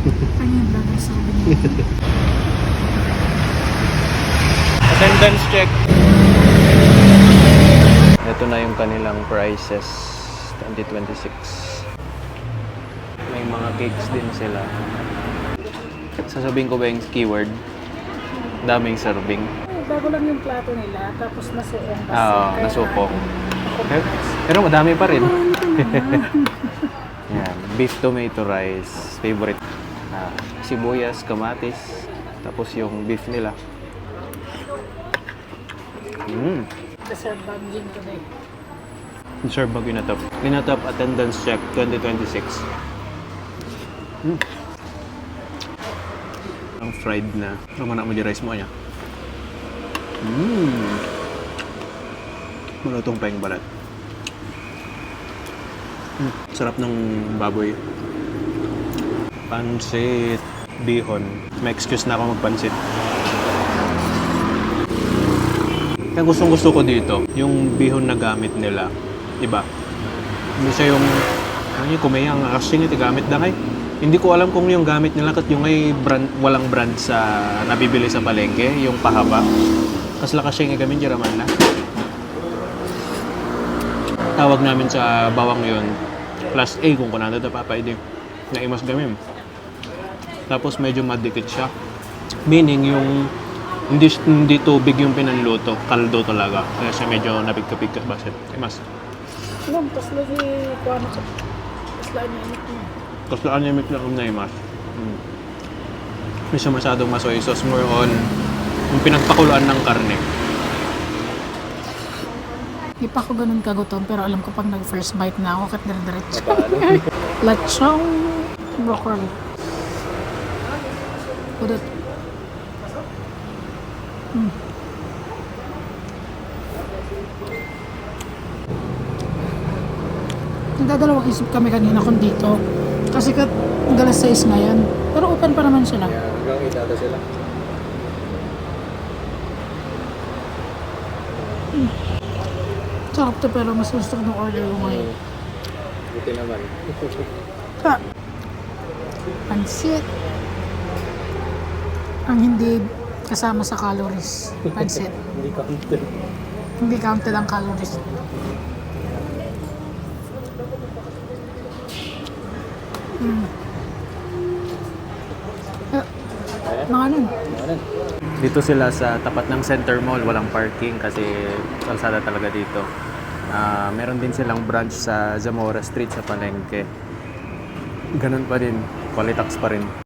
Kanya brother sabi niya. Attendance check. Ito na yung kanilang prices 2026. May mga cakes din sila. Sasabihin ko ba yung keyword? Daming serving. Bago lang yung plato nila, tapos nasuong kasi. Oo, nasupo. Pero madami pa rin. Yan, beef tomato rice, favorite. Sibuyas, kamatis, tapos yung beef nila. Deserve banjing today. Serve ba ginatap? Ginatap attendance check 2026. Ang fried na. Ano na mo di rice mo niya? Malutong pa yung balat. Sarap ng baboy. Pansit, bihon. May excuse na ako magpansit. Kaya gustong-gusto ko dito, yung bihon na gamit nila. Iba. Hindi siya yung, ano yung kumayang kasing ito gamit na kay. Hindi ko alam kung yung gamit nila kat yung ay brand, walang brand sa nabibili sa palengke, yung pahaba. Kas lakas siya yung gamin diraman na. Tawag namin sa bawang yun, plus A kung kunanda na papaidi. Na imas gamin. Tapos medyo madikit siya. Meaning yung hindi tubig yung pinanluto, kaldo talaga. Kaya siya medyo nabigka-bigka basit. Imas. Alam, tapos lagi kuha na ka. Tapos lang niya init mo. Tapos anemic lang na imas. Hindi siya masyadong masoy sauce, more on yung pinagpakuluan ng karne. Di pa ako ganun kagutom, pero alam ko pag nag-first bite na ako, kat dire-diretso. Lechong broccoli. Udot. Nagdadalawang isip kami kanina kung dito. Kasi kat galas 6 na yan. Pero open pa naman sila. Hanggang itata sila. Sarap to, pero mas gusto ko ng order ko ngayon. Buti naman. Pansit. Ang hindi kasama sa calories. Pansit. Hindi counted. Hindi counted ang calories. Mga ano? Dito sila sa tapat ng Center Mall, walang parking kasi kalsada talaga dito. Meron din silang branch sa Zamora Street sa Palengke. Ganun pa din, Qualitax pa rin.